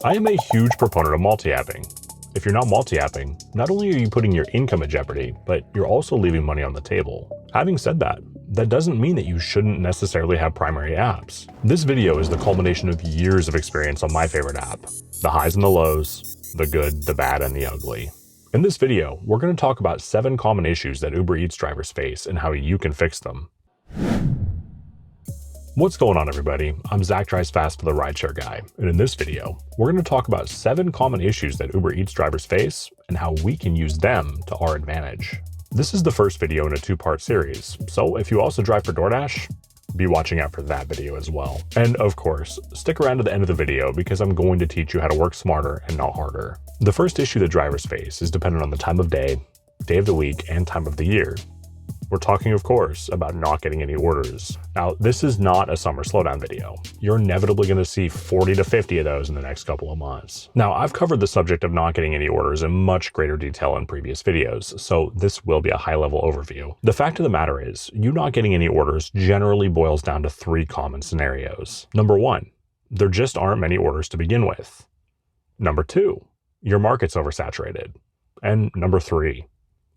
I am a huge proponent of multi-apping. If you're not multi-apping, not only are you putting your income at jeopardy, but you're also leaving money on the table. Having said that, that doesn't mean that you shouldn't necessarily have primary apps. This video is the culmination of years of experience on my favorite app. The highs and the lows, the good, the bad, and the ugly. In this video, we're going to talk about 7 common issues that Uber Eats drivers face and how you can fix them. What's going on, everybody? I'm Zach Drives Fast for the RideShare Guy, and in this video, we're going to talk about 7 common issues that Uber Eats drivers face and how we can use them to our advantage. This is the first video in a 2-part series, so if you also drive for Doordash, be watching out for that video as well. And of course, stick around to the end of the video because I'm going to teach you how to work smarter and not harder. The first issue that drivers face is dependent on the time of day of the week, and time of the year. We're talking, of course, about not getting any orders. Now, this is not a summer slowdown video. You're inevitably going to see 40 to 50 of those in the next couple of months. Now, I've covered the subject of not getting any orders in much greater detail in previous videos, so this will be a high-level overview. The fact of the matter is, you not getting any orders generally boils down to 3 common scenarios. Number 1, there just aren't many orders to begin with. Number 2, your market's oversaturated. And number 3,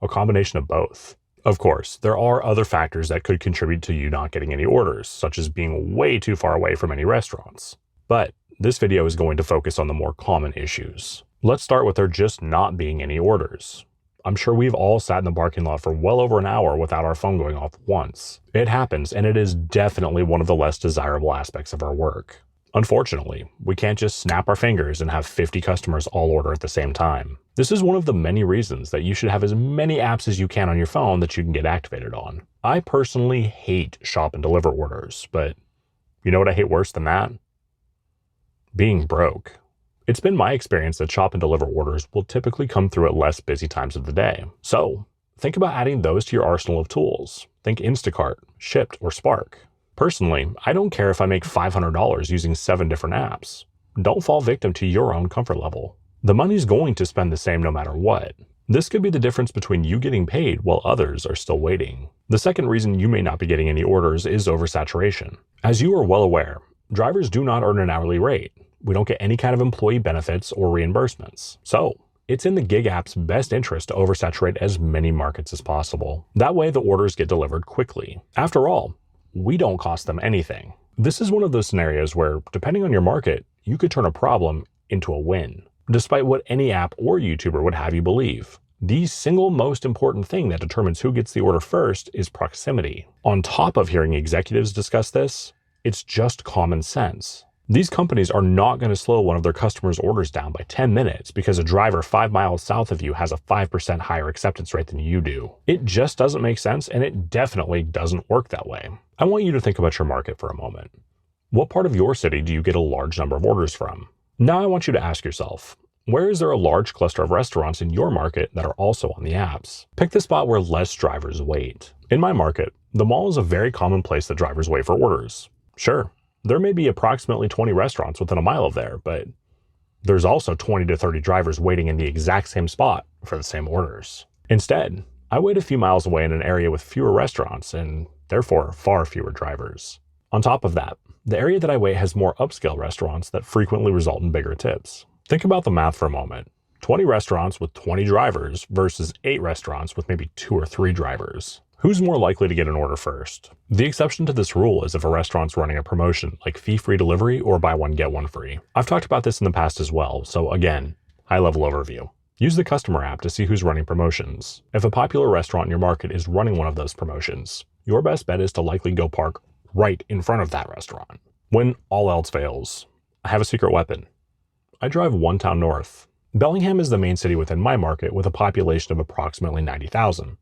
a combination of both. Of course, there are other factors that could contribute to you not getting any orders, such as being way too far away from any restaurants. But this video is going to focus on the more common issues. Let's start with there just not being any orders. I'm sure we've all sat in the parking lot for well over an hour without our phone going off once. It happens, and it is definitely one of the less desirable aspects of our work. Unfortunately, we can't just snap our fingers and have 50 customers all order at the same time. This is one of the many reasons that you should have as many apps as you can on your phone that you can get activated on. I personally hate shop and deliver orders, but you know what I hate worse than that? Being broke. It's been my experience that shop and deliver orders will typically come through at less busy times of the day. So think about adding those to your arsenal of tools. Think Instacart, Shipt, or Spark. Personally, I don't care if I make $500 using 7 different apps. Don't fall victim to your own comfort level. The money's going to spend the same no matter what. This could be the difference between you getting paid while others are still waiting. The second reason you may not be getting any orders is oversaturation. As you are well aware, drivers do not earn an hourly rate. We don't get any kind of employee benefits or reimbursements. So it's in the gig app's best interest to oversaturate as many markets as possible. That way the orders get delivered quickly. After all, we don't cost them anything. This is one of those scenarios where, depending on your market, you could turn a problem into a win. Despite what any app or YouTuber would have you believe, the single most important thing that determines who gets the order first is proximity. On top of hearing executives discuss this, it's just common sense. These companies are not going to slow one of their customers' orders down by 10 minutes because a driver 5 miles south of you has a 5% higher acceptance rate than you do. It just doesn't make sense, and it definitely doesn't work that way. I want you to think about your market for a moment. What part of your city do you get a large number of orders from? Now I want you to ask yourself, where is there a large cluster of restaurants in your market that are also on the apps? Pick the spot where less drivers wait. In my market, the mall is a very common place that drivers wait for orders. Sure, there may be approximately 20 restaurants within a mile of there, but there's also 20 to 30 drivers waiting in the exact same spot for the same orders. Instead, I wait a few miles away in an area with fewer restaurants and therefore far fewer drivers. On top of that, the area that I wait has more upscale restaurants that frequently result in bigger tips. Think about the math for a moment. 20 restaurants with 20 drivers versus 8 restaurants with maybe 2 or 3 drivers. Who's more likely to get an order first? The exception to this rule is if a restaurant's running a promotion like fee-free delivery or buy one get one free. I've talked about this in the past as well, so again, high-level overview. Use the customer app to see who's running promotions. If a popular restaurant in your market is running one of those promotions, your best bet is to likely go park right in front of that restaurant. When all else fails, I have a secret weapon. I drive one town north. Bellingham is the main city within my market with a population of approximately 90,000.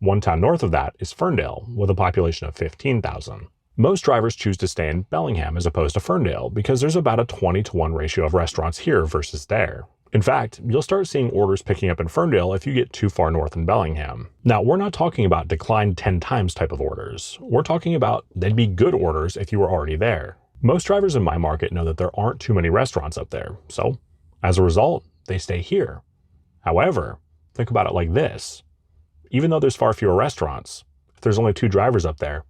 One town north of that is Ferndale with a population of 15,000. Most drivers choose to stay in Bellingham as opposed to Ferndale because there's about a 20-to-1 ratio of restaurants here versus there. In fact, you'll start seeing orders picking up in Ferndale if you get too far north in Bellingham. Now, we're not talking about declined 10 times type of orders. We're talking about they'd be good orders if you were already there. Most drivers in my market know that there aren't too many restaurants up there, so as a result, they stay here. However, think about it like this. Even though there's far fewer restaurants, if there's only 2 drivers up there,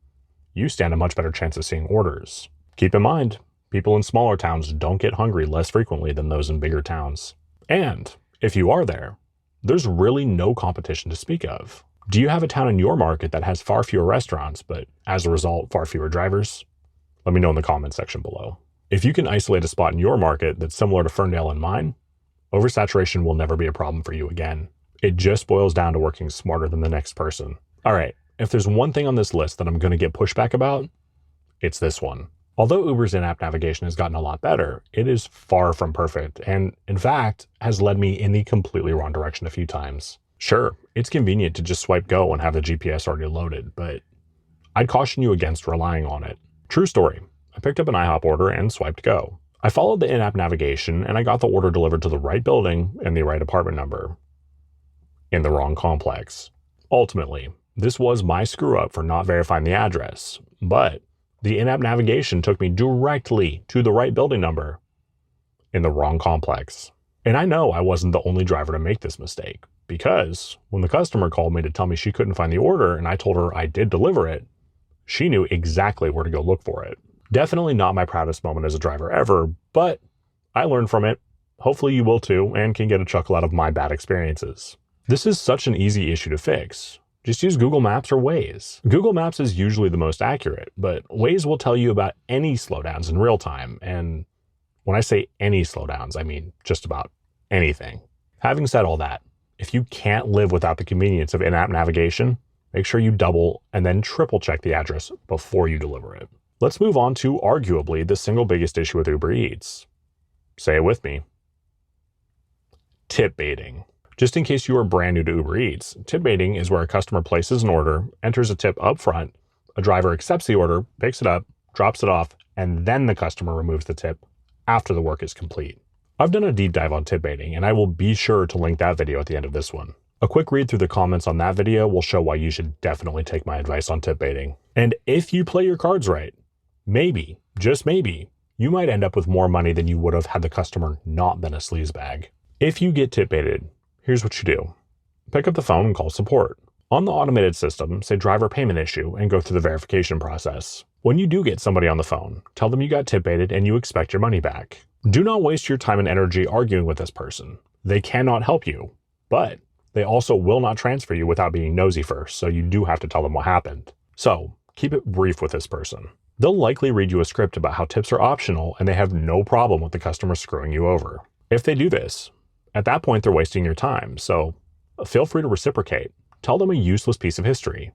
you stand a much better chance of seeing orders. Keep in mind, People in smaller towns don't get hungry less frequently than those in bigger towns. And if you are there, there's really no competition to speak of. Do you have a town in your market that has far fewer restaurants, but as a result, far fewer drivers? Let me know in the comments section below. If you can isolate a spot in your market that's similar to Ferndale and mine, oversaturation will never be a problem for you again. It just boils down to working smarter than the next person. All right, if there's one thing on this list that I'm going to get pushback about, it's this one. Although Uber's in-app navigation has gotten a lot better, it is far from perfect and, in fact, has led me in the completely wrong direction a few times. Sure, it's convenient to just swipe go and have the GPS already loaded, but I'd caution you against relying on it. True story. I picked up an IHOP order and swiped go. I followed the in-app navigation and I got the order delivered to the right building and the right apartment number in the wrong complex. Ultimately, this was my screw up for not verifying the address, but the in-app navigation took me directly to the right building number in the wrong complex. And I know I wasn't the only driver to make this mistake, because when the customer called me to tell me she couldn't find the order and I told her I did deliver it, she knew exactly where to go look for it. Definitely not my proudest moment as a driver ever, but I learned from it. Hopefully you will too, and can get a chuckle out of my bad experiences. This is such an easy issue to fix. Just use Google Maps or Waze. Google Maps is usually the most accurate, but Waze will tell you about any slowdowns in real time. And when I say any slowdowns, I mean just about anything. Having said all that, if you can't live without the convenience of in-app navigation, make sure you double and then triple check the address before you deliver it. Let's move on to arguably the single biggest issue with Uber Eats. Say it with me. Tip baiting. Just in case you are brand new to Uber Eats, tip baiting is where a customer places an order, enters a tip up front, a driver accepts the order, picks it up, drops it off, and then the customer removes the tip after the work is complete. I've done a deep dive on tip baiting, and I will be sure to link that video at the end of this one. A quick read through the comments on that video will show why you should definitely take my advice on tip baiting. And if you play your cards right, maybe, just maybe, you might end up with more money than you would have had the customer not been a sleazebag. If you get tip baited, here's what you do. Pick up the phone and call support. On the automated system, say driver payment issue and go through the verification process. When you do get somebody on the phone, tell them you got tip baited and you expect your money back. Do not waste your time and energy arguing with this person. They cannot help you, but they also will not transfer you without being nosy first, so you do have to tell them what happened. So keep it brief with this person. They'll likely read you a script about how tips are optional and they have no problem with the customer screwing you over. If they do this, at that point, they're wasting your time, so feel free to reciprocate. Tell them a useless piece of history.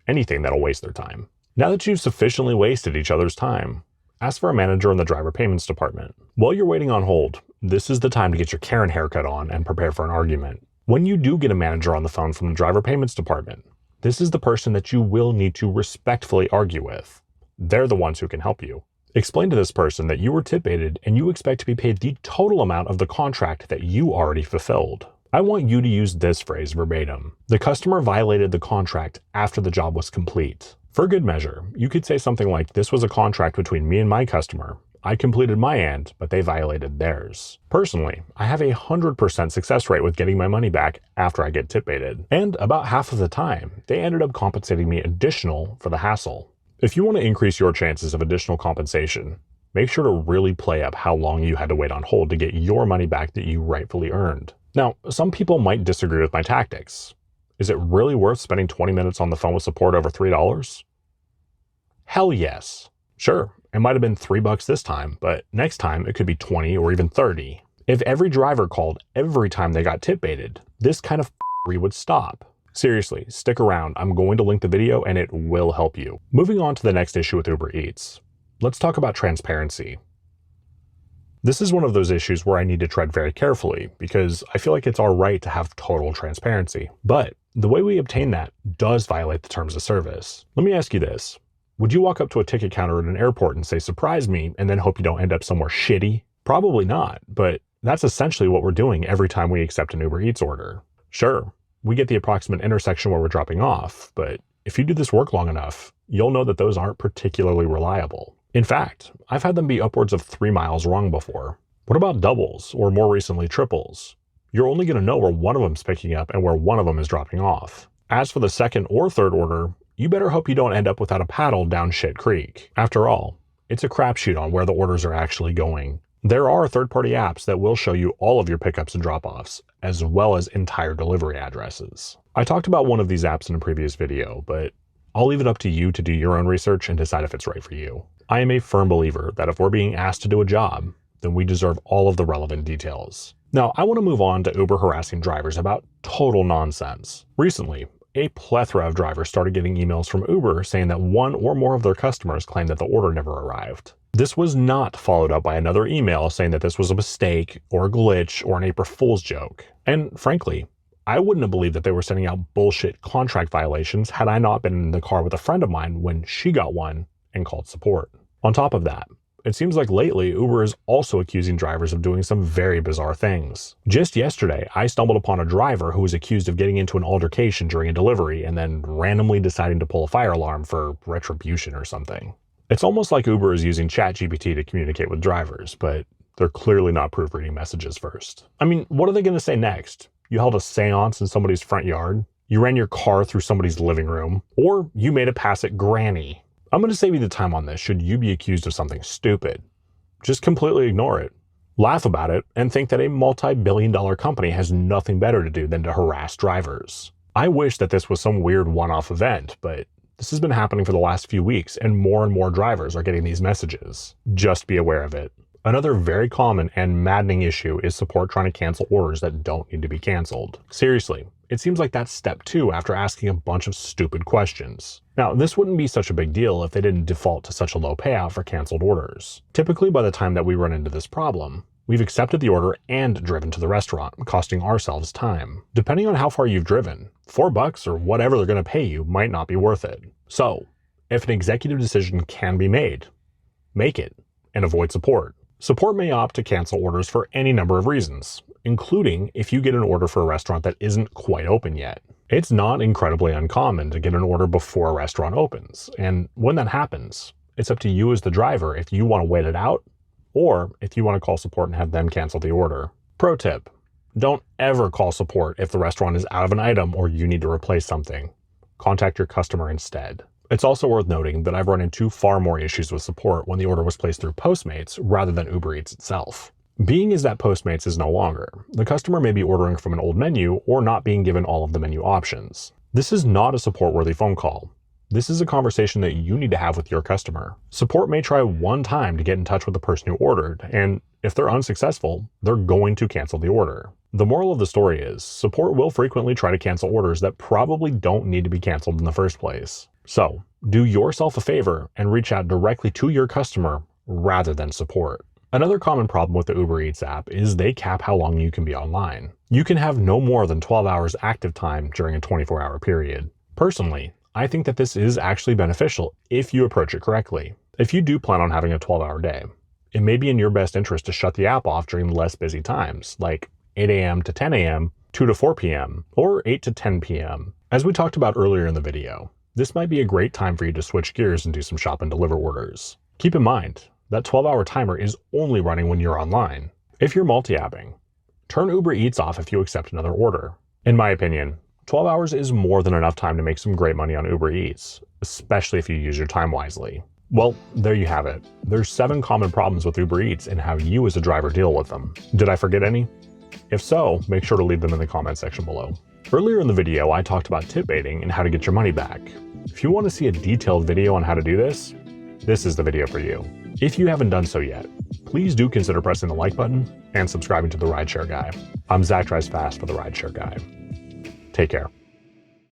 Anything that'll waste their time. Now that you've sufficiently wasted each other's time, ask for a manager in the driver payments department. While you're waiting on hold, this is the time to get your Karen haircut on and prepare for an argument. When you do get a manager on the phone from the driver payments department, this is the person that you will need to respectfully argue with. They're the ones who can help you. Explain to this person that you were tip baited and you expect to be paid the total amount of the contract that you already fulfilled. I want you to use this phrase verbatim. The customer violated the contract after the job was complete. For good measure, you could say something like, this was a contract between me and my customer. I completed my end, but they violated theirs. Personally, I have a 100% success rate with getting my money back after I get tip baited. And about half of the time, they ended up compensating me additional for the hassle. If you want to increase your chances of additional compensation, make sure to really play up how long you had to wait on hold to get your money back that you rightfully earned. Now, some people might disagree with my tactics. Is it really worth spending 20 minutes on the phone with support over $3? Hell yes. Sure, it might have been $3 this time, but next time it could be 20 or even 30. If every driver called every time they got tip baited, this kind of would stop. Seriously, stick around. I'm going to link the video and it will help you. Moving on to the next issue with Uber Eats. Let's talk about transparency. This is one of those issues where I need to tread very carefully because I feel like it's our right to have total transparency. But the way we obtain that does violate the terms of service. Let me ask you this. Would you walk up to a ticket counter at an airport and say, surprise me, and then hope you don't end up somewhere shitty? Probably not, but that's essentially what we're doing every time we accept an Uber Eats order. Sure, we get the approximate intersection where we're dropping off, but if you do this work long enough, you'll know that those aren't particularly reliable. In fact, I've had them be upwards of 3 miles wrong before. What about doubles, or more recently triples? You're only going to know where one of them's picking up and where one of them is dropping off. As for the second or third order, you better hope you don't end up without a paddle down shit creek. After all, it's a crapshoot on where the orders are actually going. There are third-party apps that will show you all of your pickups and drop-offs, as well as entire delivery addresses. I talked about one of these apps in a previous video, but I'll leave it up to you to do your own research and decide if it's right for you. I am a firm believer that if we're being asked to do a job, then we deserve all of the relevant details. Now, I want to move on to Uber harassing drivers about total nonsense. Recently, a plethora of drivers started getting emails from Uber saying that one or more of their customers claimed that the order never arrived. This was not followed up by another email saying that this was a mistake or a glitch or an April Fool's joke. And frankly, I wouldn't have believed that they were sending out bullshit contract violations had I not been in the car with a friend of mine when she got one and called support. On top of that, it seems like lately Uber is also accusing drivers of doing some very bizarre things. Just yesterday, I stumbled upon a driver who was accused of getting into an altercation during a delivery and then randomly deciding to pull a fire alarm for retribution or something. It's almost like Uber is using ChatGPT to communicate with drivers, but they're clearly not proofreading messages first. I mean, what are they going to say next? You held a seance in somebody's front yard? You ran your car through somebody's living room? Or you made a pass at Granny? I'm going to save you the time on this should you be accused of something stupid. Just completely ignore it. Laugh about it and think that a multi-billion-dollar company has nothing better to do than to harass drivers. I wish that this was some weird one-off event, but this has been happening for the last few weeks and more drivers are getting these messages. Just be aware of it. Another very common and maddening issue is support trying to cancel orders that don't need to be canceled. Seriously, it seems like that's step 2 after asking a bunch of stupid questions. Now, this wouldn't be such a big deal if they didn't default to such a low payout for canceled orders. Typically, by the time that we run into this problem, we've accepted the order and driven to the restaurant, costing ourselves time. Depending on how far you've driven, $4 or whatever they're going to pay you might not be worth it. So, if an executive decision can be made, make it and avoid support. Support may opt to cancel orders for any number of reasons, including if you get an order for a restaurant that isn't quite open yet. It's not incredibly uncommon to get an order before a restaurant opens, and when that happens, it's up to you as the driver if you want to wait it out or if you want to call support and have them cancel the order. Pro tip, don't ever call support if the restaurant is out of an item or you need to replace something. Contact your customer instead. It's also worth noting that I've run into far more issues with support when the order was placed through Postmates rather than Uber Eats itself. Being is that Postmates is no longer. The customer may be ordering from an old menu or not being given all of the menu options. This is not a support-worthy phone call. This is a conversation that you need to have with your customer. Support may try one time to get in touch with the person who ordered, and if they're unsuccessful, they're going to cancel the order. The moral of the story is, support will frequently try to cancel orders that probably don't need to be canceled in the first place. So, do yourself a favor and reach out directly to your customer rather than support. Another common problem with the Uber Eats app is they cap how long you can be online. You can have no more than 12 hours active time during a 24-hour period. Personally, I think that this is actually beneficial if you approach it correctly. If you do plan on having a 12-hour day, it may be in your best interest to shut the app off during less busy times, like 8 a.m. to 10 a.m., 2 to 4 p.m., or 8 to 10 p.m. As we talked about earlier in the video, this might be a great time for you to switch gears and do some shop and deliver orders. Keep in mind, that 12-hour timer is only running when you're online. If you're multi-apping, turn Uber Eats off if you accept another order. In my opinion, 12 hours is more than enough time to make some great money on Uber Eats, especially if you use your time wisely. Well, there you have it. There's 7 common problems with Uber Eats and how you as a driver deal with them. Did I forget any? If so, make sure to leave them in the comment section below. Earlier in the video, I talked about tip baiting and how to get your money back. If you want to see a detailed video on how to do this, this is the video for you. If you haven't done so yet, please do consider pressing the like button and subscribing to the RideShare Guy. I'm Zach Drives Fast for the RideShare Guy. Take care.